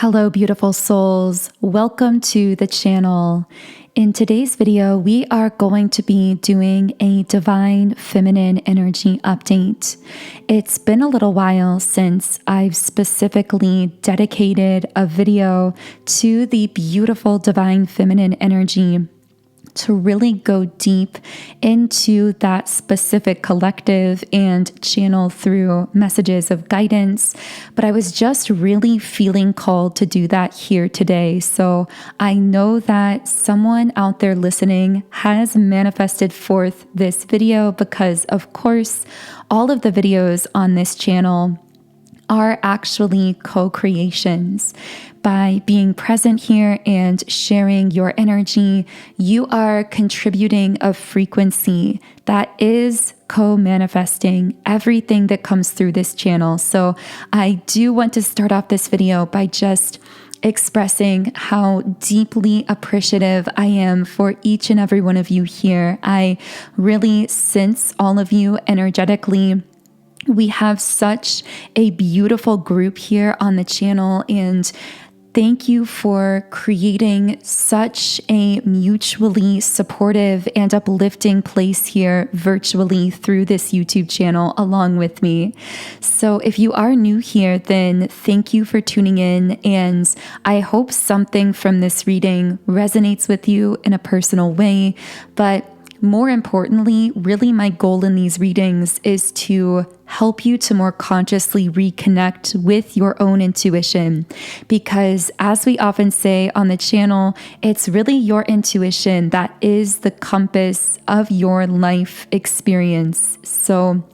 Hello, beautiful souls. Welcome to the channel. In today's video, we are going to be doing a divine feminine energy update. It's been a little while since I've specifically dedicated a video to the beautiful divine feminine energy to really go deep into that specific collective and channel through messages of guidance. But I was just really feeling called to do that here today. So I know that someone out there listening has manifested forth this video because, of course, all of the videos on this channel are actually co-creations. By being present here and sharing your energy, you are contributing a frequency that is co-manifesting everything that comes through this channel. So I do want to start off this video by just expressing how deeply appreciative I am for each and every one of you here. I really sense all of you energetically. We have such a beautiful group here on the channel, and thank you for creating such a mutually supportive and uplifting place here virtually through this YouTube channel along with me. So if you are new here, then thank you for tuning in, and I hope something from this reading resonates with you in a personal way. But more importantly, really my goal in these readings is to help you to more consciously reconnect with your own intuition. Because as we often say on the channel, it's really your intuition that is the compass of your life experience. So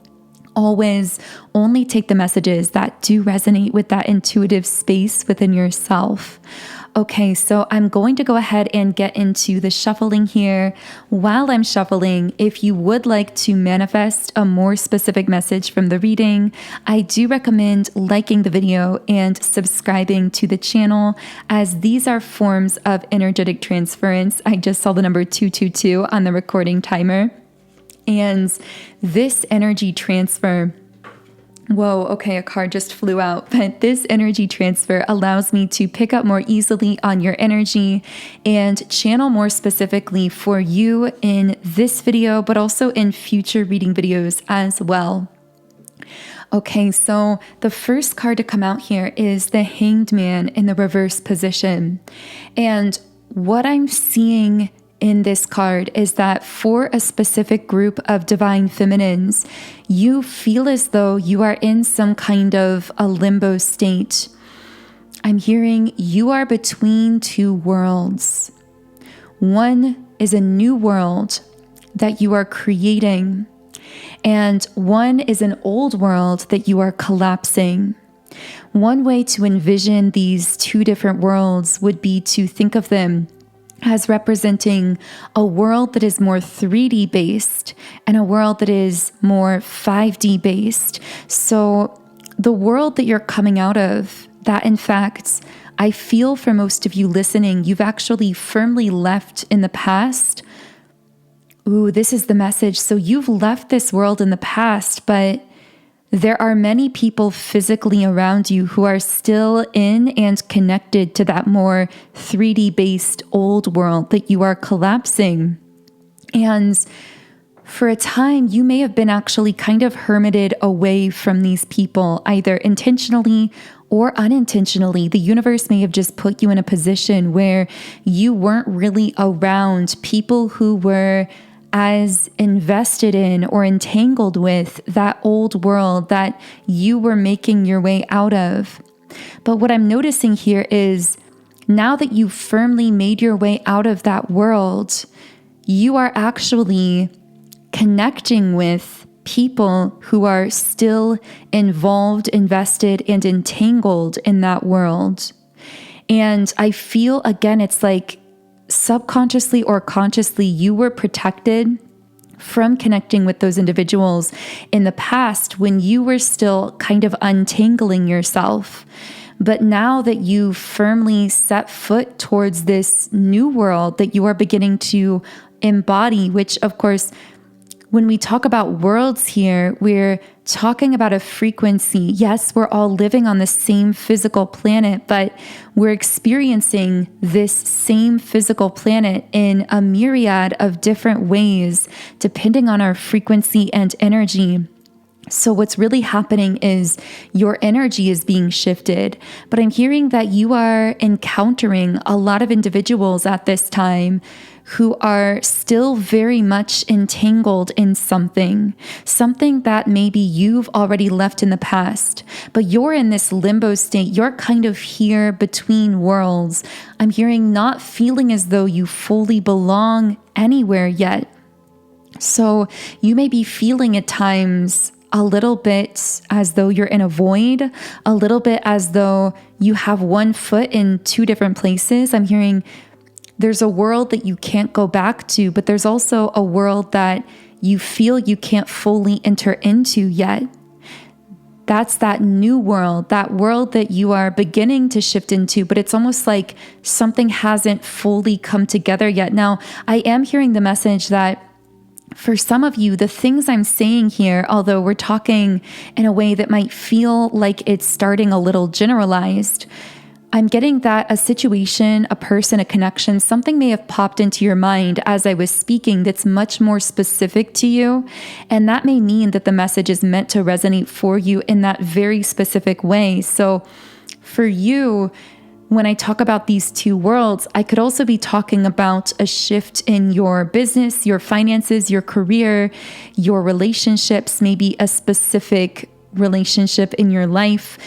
always only take the messages that do resonate with that intuitive space within yourself. Okay, so I'm going to go ahead and get into the shuffling here. While I'm shuffling, if you would like to manifest a more specific message from the reading, I do recommend liking the video and subscribing to the channel, as these are forms of energetic transference. I just saw the number 222 on the recording timer. And this energy transfer, whoa, okay, a card just flew out, but this energy transfer allows me to pick up more easily on your energy and channel more specifically for you in this video, but also in future reading videos as well. Okay, so the first card to come out here is the Hanged Man in the reverse position. And what I'm seeing in this card is that for a specific group of divine feminines, you feel as though you are in some kind of a limbo state. I'm hearing you are between two worlds. One is a new world that you are creating, and one is an old world that you are collapsing. One way to envision these two different worlds would be to think of them as representing a world that is more 3D based and a world that is more 5D based. So the world that you're coming out of, that in fact, I feel for most of you listening, you've actually firmly left in the past. Ooh, this is the message. So you've left this world in the past, but there are many people physically around you who are still in and connected to that more 3D based old world that you are collapsing. And for a time, you may have been actually kind of hermited away from these people, either intentionally or unintentionally. The universe may have just put you in a position where you weren't really around people who were as invested in or entangled with that old world that you were making your way out of. But what I'm noticing here is now that you've firmly made your way out of that world, you are actually connecting with people who are still involved, invested, and entangled in that world. And I feel, again, it's like subconsciously or consciously, you were protected from connecting with those individuals in the past when you were still kind of untangling yourself. But now that you firmly set foot towards this new world that you are beginning to embody, which of course when we talk about worlds here, we're talking about a frequency. Yes, we're all living on the same physical planet, but we're experiencing this same physical planet in a myriad of different ways, depending on our frequency and energy. So what's really happening is your energy is being shifted, but I'm hearing that you are encountering a lot of individuals at this time who are still very much entangled in something that maybe you've already left in the past, but you're in this limbo state. You're kind of here between worlds. I'm hearing not feeling as though you fully belong anywhere yet. So you may be feeling at times a little bit as though you're in a void, a little bit as though you have one foot in two different places. I'm hearing there's a world that you can't go back to, but there's also a world that you feel you can't fully enter into yet. That's that new world, that world that you are beginning to shift into, but it's almost like something hasn't fully come together yet. Now, I am hearing the message that for some of you, the things I'm saying here, although we're talking in a way that might feel like it's starting a little generalized, I'm getting that a situation, a person, a connection, something may have popped into your mind as I was speaking that's much more specific to you. And that may mean that the message is meant to resonate for you in that very specific way. So for you, when I talk about these two worlds, I could also be talking about a shift in your business, your finances, your career, your relationships, maybe a specific relationship in your life.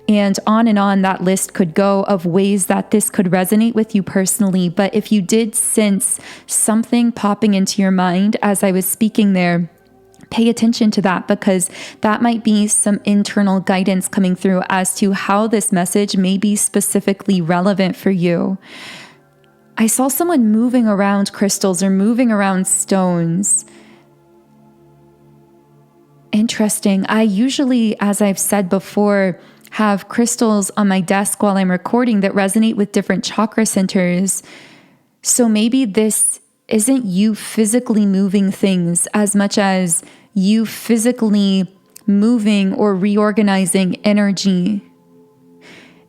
And on that list could go of ways that this could resonate with you personally. But if you did sense something popping into your mind as I was speaking there, pay attention to that, because that might be some internal guidance coming through as to how this message may be specifically relevant for you. I saw someone moving around crystals or moving around stones. Interesting. I usually, as I've said before, have crystals on my desk while I'm recording that resonate with different chakra centers. So maybe this isn't you physically moving things as much as you physically moving or reorganizing energy.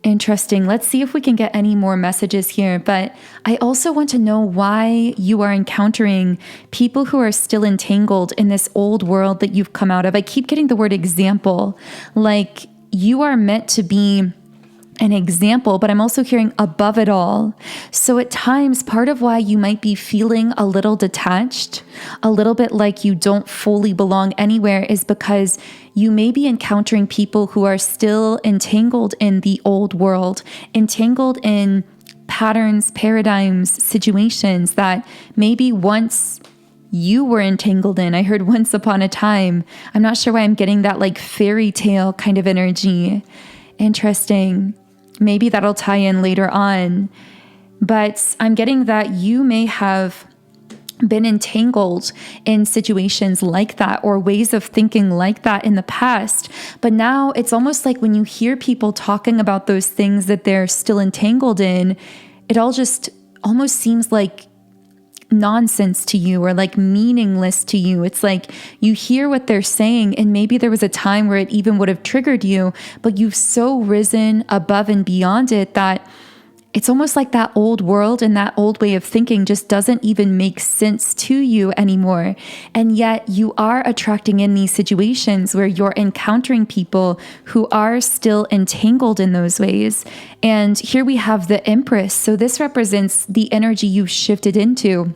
Interesting. Let's see if we can get any more messages here. But I also want to know why you are encountering people who are still entangled in this old world that you've come out of. I keep getting the word example, like you are meant to be an example, but I'm also hearing above it all. So at times, part of why you might be feeling a little detached, a little bit like you don't fully belong anywhere, is because you may be encountering people who are still entangled in the old world, entangled in patterns, paradigms, situations that maybe once you were entangled in. I heard once upon a time. I'm not sure why I'm getting that like fairy tale kind of energy. Interesting. Maybe that'll tie in later on. But I'm getting that you may have been entangled in situations like that or ways of thinking like that in the past. But now it's almost like when you hear people talking about those things that they're still entangled in, it all just almost seems like nonsense to you or like meaningless to you. It's like you hear what they're saying and maybe there was a time where it even would have triggered you, but you've so risen above and beyond it that it's almost like that old world and that old way of thinking just doesn't even make sense to you anymore. And yet you are attracting in these situations where you're encountering people who are still entangled in those ways. And here we have the Empress. So this represents the energy you've shifted into.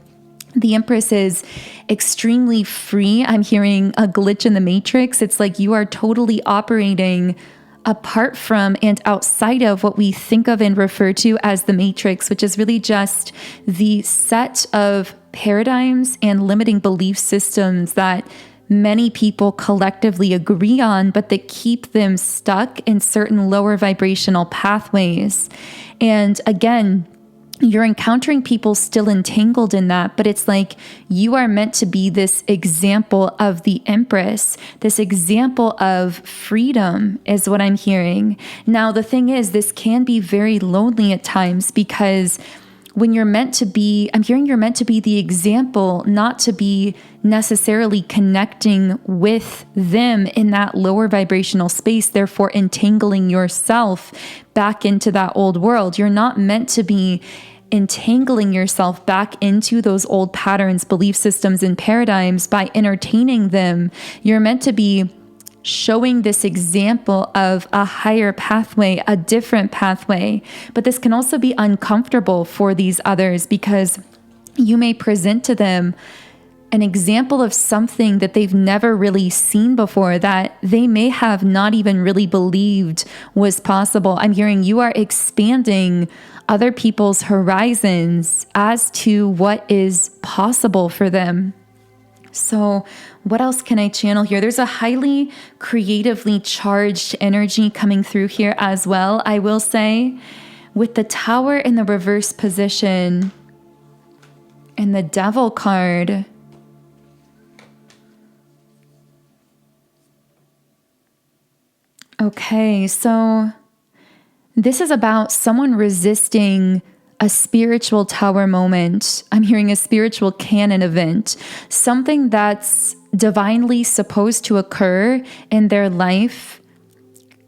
The Empress is extremely free. I'm hearing a glitch in the matrix. It's like you are totally operating apart from and outside of what we think of and refer to as the matrix, which is really just the set of paradigms and limiting belief systems that many people collectively agree on, but that keep them stuck in certain lower vibrational pathways. And again, you're encountering people still entangled in that, but it's like you are meant to be this example of the Empress, this example of freedom is what I'm hearing. Now, the thing is, this can be very lonely at times because when you're meant to be, I'm hearing you're meant to be the example, not to be necessarily connecting with them in that lower vibrational space, therefore entangling yourself back into that old world. You're not meant to be entangling yourself back into those old patterns, belief systems, and paradigms by entertaining them. You're meant to be showing this example of a higher pathway, a different pathway. But this can also be uncomfortable for these others because you may present to them an example of something that they've never really seen before, that they may have not even really believed was possible. I'm hearing you are expanding other people's horizons as to what is possible for them. So what else can I channel here? There's a highly creatively charged energy coming through here as well, I will say, with the Tower in the reverse position and the Devil card. Okay, so this is about someone resisting a spiritual tower moment. I'm hearing a spiritual canon event, something that's divinely supposed to occur in their life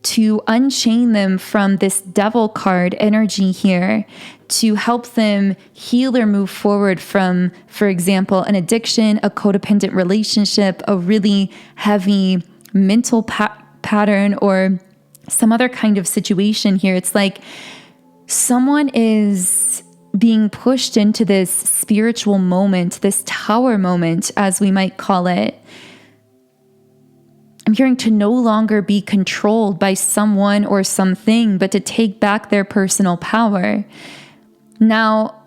to unchain them from this Devil card energy here, to help them heal or move forward from, for example, an addiction, a codependent relationship, a really heavy mental pattern, or some other kind of situation here. It's like someone is being pushed into this spiritual moment, this tower moment, as we might call it. I'm hearing to no longer be controlled by someone or something, but to take back their personal power. Now,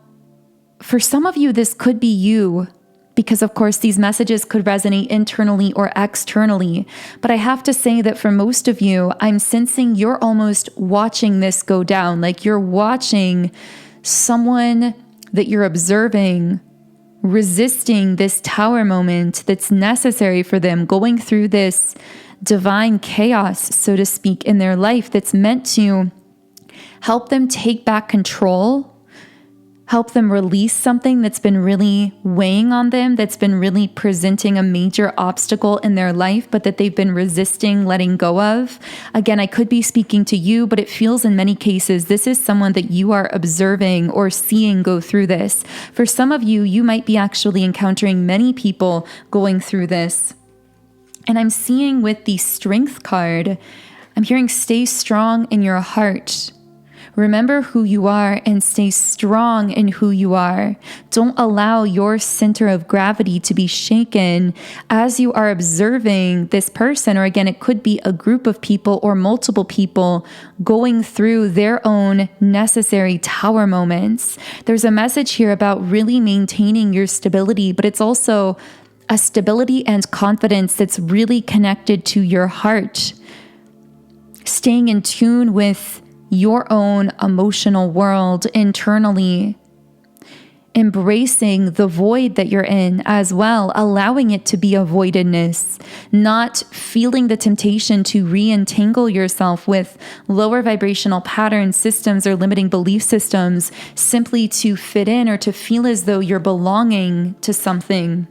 for some of you, this could be you, because of course these messages could resonate internally or externally. But I have to say that for most of you, I'm sensing you're almost watching this go down. Like you're watching someone that you're observing resisting this tower moment that's necessary for them, going through this divine chaos, so to speak, in their life that's meant to help them take back control, help them release something that's been really weighing on them, that's been really presenting a major obstacle in their life, but that they've been resisting letting go of. Again, I could be speaking to you, but it feels in many cases this is someone that you are observing or seeing go through this. For some of you, you might be actually encountering many people going through this. And I'm seeing with the Strength card, I'm hearing stay strong in your heart. Remember who you are and stay strong in who you are. Don't allow your center of gravity to be shaken as you are observing this person, or again, it could be a group of people or multiple people going through their own necessary tower moments. There's a message here about really maintaining your stability, but it's also a stability and confidence that's really connected to your heart. Staying in tune with your own emotional world internally, embracing the void that you're in as well, allowing it to be a voidedness, not feeling the temptation to re-entangle yourself with lower vibrational patterns, systems, or limiting belief systems simply to fit in or to feel as though you're belonging to something.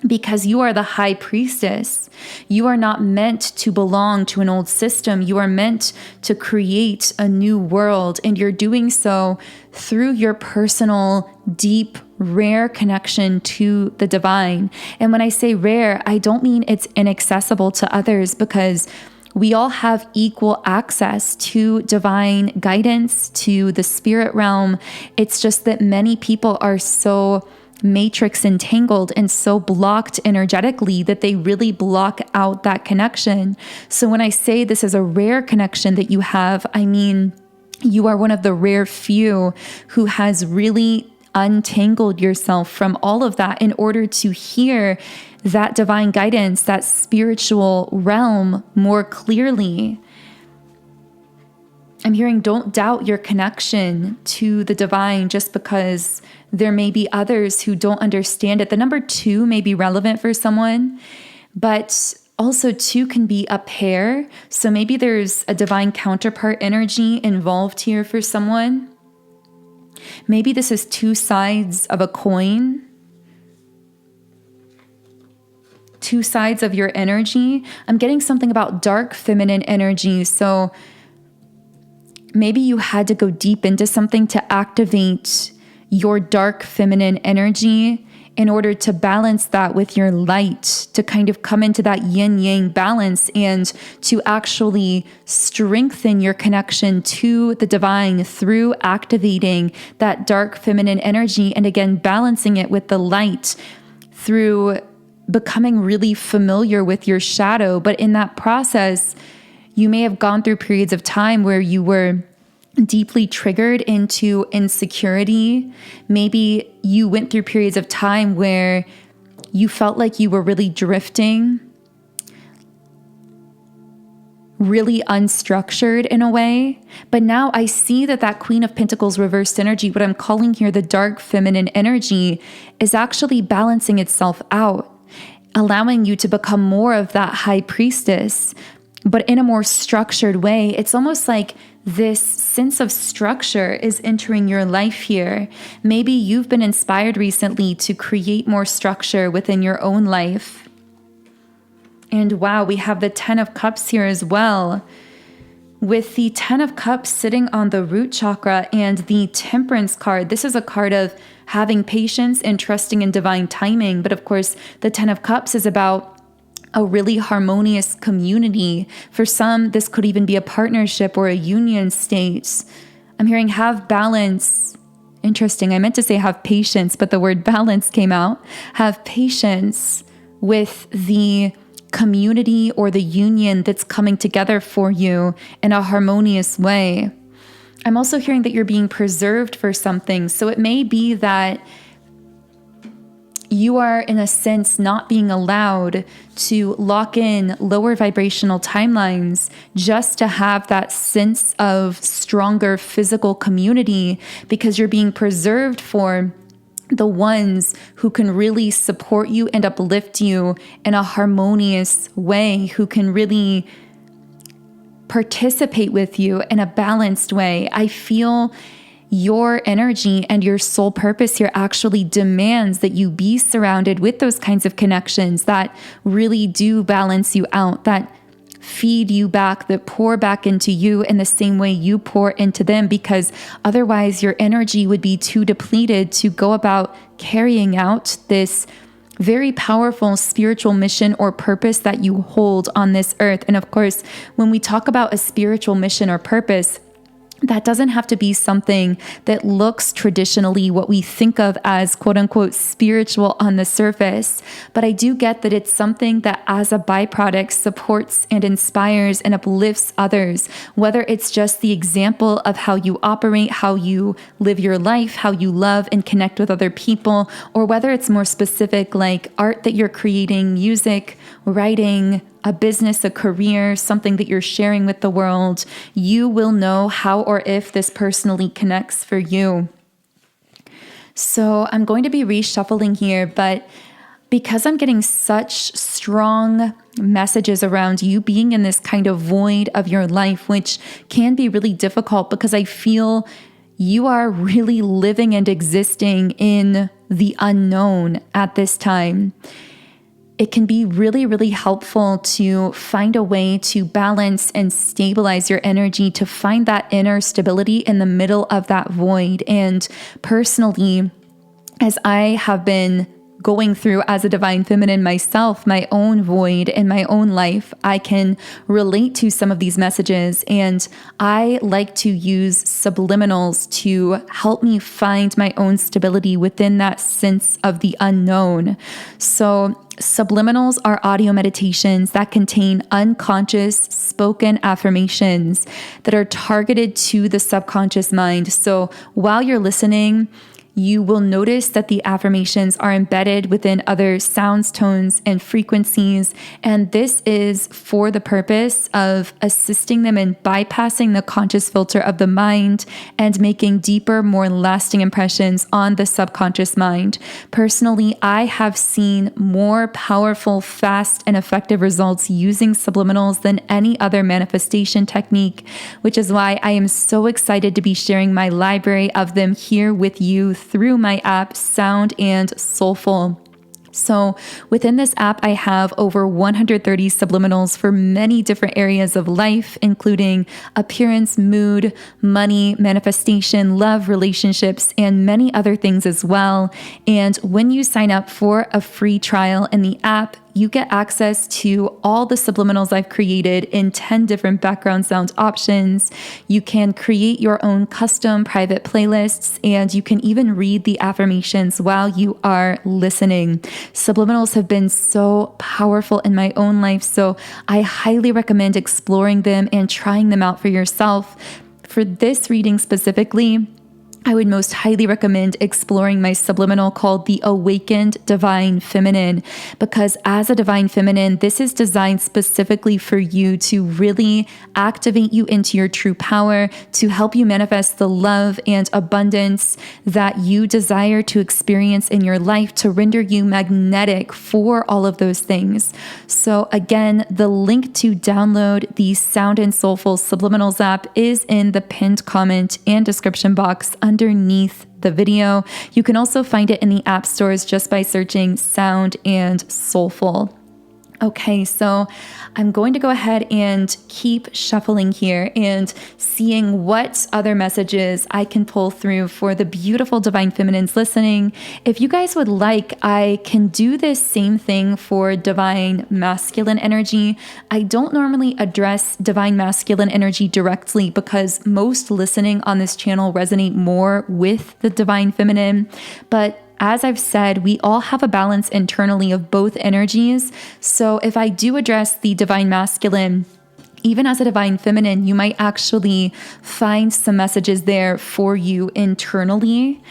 Because you are the high priestess. You are not meant to belong to an old system. You are meant to create a new world. And you're doing so through your personal, deep, rare connection to the divine. And when I say rare, I don't mean it's inaccessible to others, because we all have equal access to divine guidance, to the spirit realm. It's just that many people are so matrix entangled and so blocked energetically that they really block out that connection. So when I say this is a rare connection that you have, I mean you are one of the rare few who has really untangled yourself from all of that in order to hear that divine guidance, that spiritual realm more clearly. I'm hearing don't doubt your connection to the divine just because there may be others who don't understand it. The number 2 may be relevant for someone, but also 2 can be a pair. So maybe there's a divine counterpart energy involved here for someone. Maybe this is two sides of a coin, two sides of your energy. I'm getting something about dark feminine energy. So maybe you had to go deep into something to activate your dark feminine energy in order to balance that with your light, to kind of come into that yin yang balance and to actually strengthen your connection to the divine through activating that dark feminine energy. And again, balancing it with the light through becoming really familiar with your shadow. But in that process, you may have gone through periods of time where you were deeply triggered into insecurity. Maybe you went through periods of time where you felt like you were really drifting, really unstructured in a way. But now I see that Queen of Pentacles reversed energy, what I'm calling here the dark feminine energy, is actually balancing itself out, allowing you to become more of that high priestess, but in a more structured way. It's almost like this sense of structure is entering your life here. Maybe you've been inspired recently to create more structure within your own life. And wow, we have the 10 of Cups here as well. With the 10 of Cups sitting on the root chakra and the Temperance card, this is a card of having patience and trusting in divine timing. But of course, the 10 of Cups is about a really harmonious community. For some, this could even be a partnership or a union state. I'm hearing have balance. Interesting. I meant to say have patience, but the word balance came out. Have patience with the community or the union that's coming together for you in a harmonious way. I'm also hearing that you're being preserved for something. So it may be that you are, in a sense, not being allowed to lock in lower vibrational timelines just to have that sense of stronger physical community, because you're being preserved for the ones who can really support you and uplift you in a harmonious way, who can really participate with you in a balanced way. I feel your energy and your soul purpose here actually demands that you be surrounded with those kinds of connections that really do balance you out, that feed you back, that pour back into you in the same way you pour into them, because otherwise your energy would be too depleted to go about carrying out this very powerful spiritual mission or purpose that you hold on this earth. And of course, when we talk about a spiritual mission or purpose, that doesn't have to be something that looks traditionally what we think of as quote unquote spiritual on the surface. But I do get that it's something that as a byproduct supports and inspires and uplifts others, whether it's just the example of how you operate, how you live your life, how you love and connect with other people, or whether it's more specific like art that you're creating, music, writing, a business, a career, something that you're sharing with the world. You will know how or if this personally connects for you. So I'm going to be reshuffling here, but because I'm getting such strong messages around you being in this kind of void of your life, which can be really difficult because I feel you are really living and existing in the unknown at this time. It can be really, really helpful to find a way to balance and stabilize your energy, to find that inner stability in the middle of that void. And personally, as I have been going through as a divine feminine myself, my own void in my own life, I can relate to some of these messages. And I like to use subliminals to help me find my own stability within that sense of the unknown. So subliminals are audio meditations that contain unconscious spoken affirmations that are targeted to the subconscious mind. So while you're listening, you will notice that the affirmations are embedded within other sounds, tones, and frequencies. And this is for the purpose of assisting them in bypassing the conscious filter of the mind and making deeper, more lasting impressions on the subconscious mind. Personally, I have seen more powerful, fast, and effective results using subliminals than any other manifestation technique, which is why I am so excited to be sharing my library of them here with you through my app, Sound and Soulful. So within this app, I have over 130 subliminals for many different areas of life, including appearance, mood, money, manifestation, love, relationships, and many other things as well. And when you sign up for a free trial in the app, you get access to all the subliminals I've created in 10 different background sound options. You can create your own custom private playlists, and you can even read the affirmations while you are listening. Subliminals have been so powerful in my own life, so I highly recommend exploring them and trying them out for yourself. For this reading specifically, I would most highly recommend exploring my subliminal called the Awakened Divine Feminine, because as a Divine Feminine, this is designed specifically for you to really activate you into your true power, to help you manifest the love and abundance that you desire to experience in your life, to render you magnetic for all of those things. So again, the link to download the Sound and Soulful Subliminals app is in the pinned comment and description box underneath the video. You can also find it in the app stores just by searching Sound and Soulful. Okay, so I'm going to go ahead and keep shuffling here and seeing what other messages I can pull through for the beautiful Divine Feminines listening. If you guys would like, I can do this same thing for Divine Masculine energy. I don't normally address Divine Masculine energy directly because most listening on this channel resonate more with the Divine Feminine, but as I've said, we all have a balance internally of both energies. So if I do address the Divine Masculine, even as a Divine Feminine, you might actually find some messages there for you internally,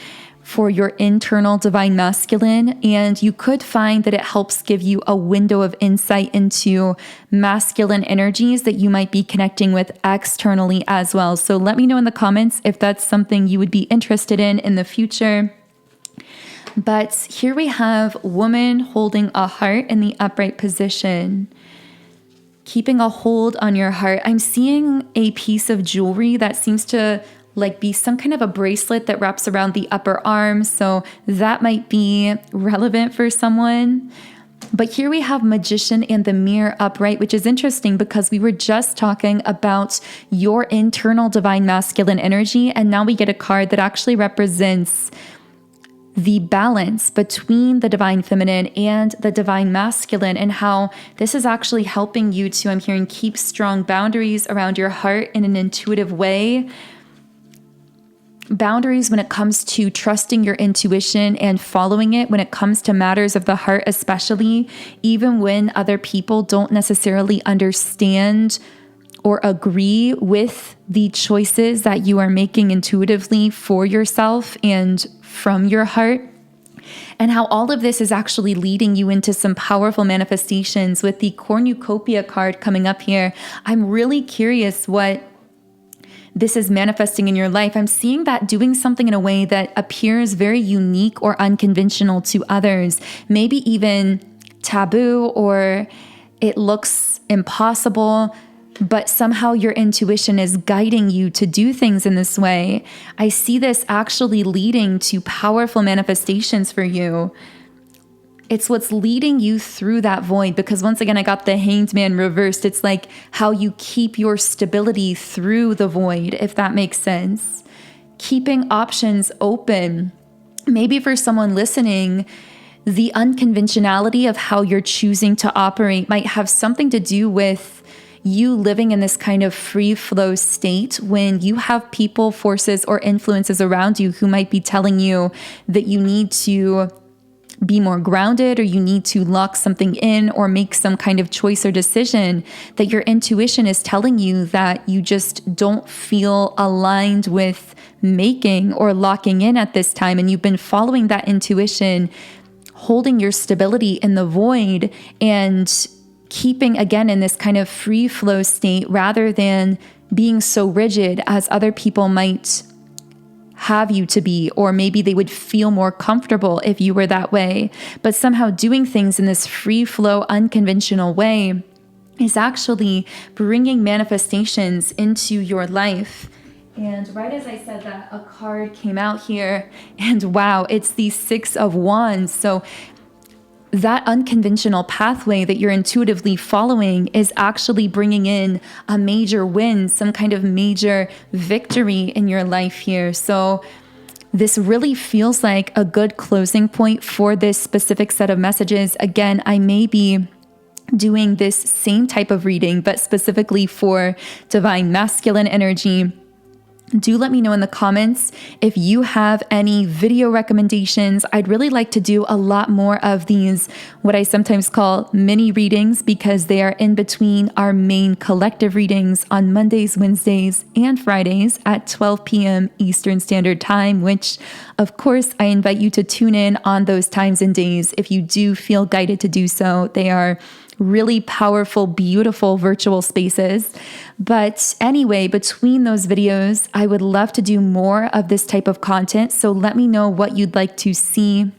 for your internal Divine Masculine. And you could find that it helps give you a window of insight into masculine energies that you might be connecting with externally as well. So let me know in the comments if that's something you would be interested in the future. But here we have woman holding a heart in the upright position, keeping a hold on your heart. I'm seeing a piece of jewelry that seems to be some kind of a bracelet that wraps around the upper arm. So that might be relevant for someone. But here we have Magician and the Mirror upright, which is interesting because we were just talking about your internal Divine Masculine energy. And now we get a card that actually represents the balance between the Divine Feminine and the Divine Masculine, and how this is actually helping you to, I'm hearing, keep strong boundaries around your heart in an intuitive way. Boundaries when it comes to trusting your intuition and following it when it comes to matters of the heart, especially even when other people don't necessarily understand or agree with the choices that you are making intuitively for yourself and from your heart. And how all of this is actually leading you into some powerful manifestations with the cornucopia card coming up here. I'm really curious what this is manifesting in your life. I'm seeing that doing something in a way that appears very unique or unconventional to others, maybe even taboo, or it looks impossible, but somehow your intuition is guiding you to do things in this way. I see this actually leading to powerful manifestations for you. It's what's leading you through that void, because once again, I got the Hanged Man reversed. It's like how you keep your stability through the void, if that makes sense. Keeping options open. Maybe for someone listening, the unconventionality of how you're choosing to operate might have something to do with you living in this kind of free flow state when you have people, forces, or influences around you who might be telling you that you need to be more grounded, or you need to lock something in or make some kind of choice or decision, that your intuition is telling you that you just don't feel aligned with making or locking in at this time, and you've been following that intuition, holding your stability in the void and keeping again in this kind of free flow state rather than being so rigid as other people might have you to be, or maybe they would feel more comfortable if you were that way. But somehow doing things in this free flow, unconventional way is actually bringing manifestations into your life. And right as I said that, a card came out here, and wow, it's the Six of Wands. So that unconventional pathway that you're intuitively following is actually bringing in a major win, some kind of major victory in your life here. So this really feels like a good closing point for this specific set of messages. Again, I may be doing this same type of reading, but specifically for divine masculine energy. Do let me know in the comments if you have any video recommendations. I'd really like to do a lot more of these, what I sometimes call mini readings, because they are in between our main collective readings on Mondays, Wednesdays, and Fridays at 12 p.m. Eastern Standard Time, which of course I invite you to tune in on those times and days if you do feel guided to do so. They are really powerful, beautiful virtual spaces. But anyway, between those videos, I would love to do more of this type of content. So let me know what you'd like to see.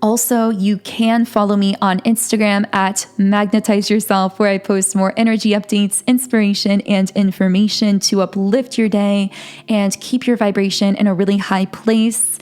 Also, you can follow me on Instagram at Magnetize Yourself, where I post more energy updates, inspiration, and information to uplift your day and keep your vibration in a really high place.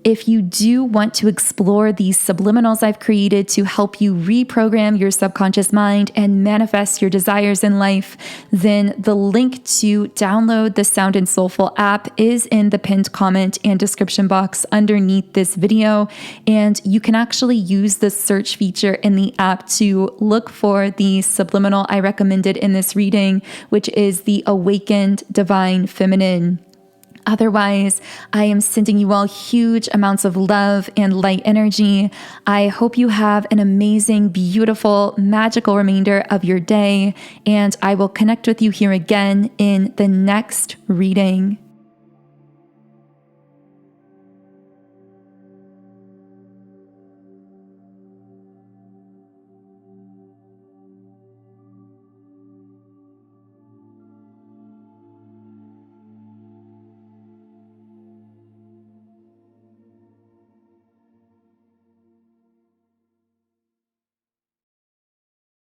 If you do want to explore these subliminals I've created to help you reprogram your subconscious mind and manifest your desires in life, then the link to download the Sound and Soulful app is in the pinned comment and description box underneath this video. And you can actually use the search feature in the app to look for the subliminal I recommended in this reading, which is the Awakened Divine Feminine. Otherwise, I am sending you all huge amounts of love and light energy. I hope you have an amazing, beautiful, magical remainder of your day, and I will connect with you here again in the next reading.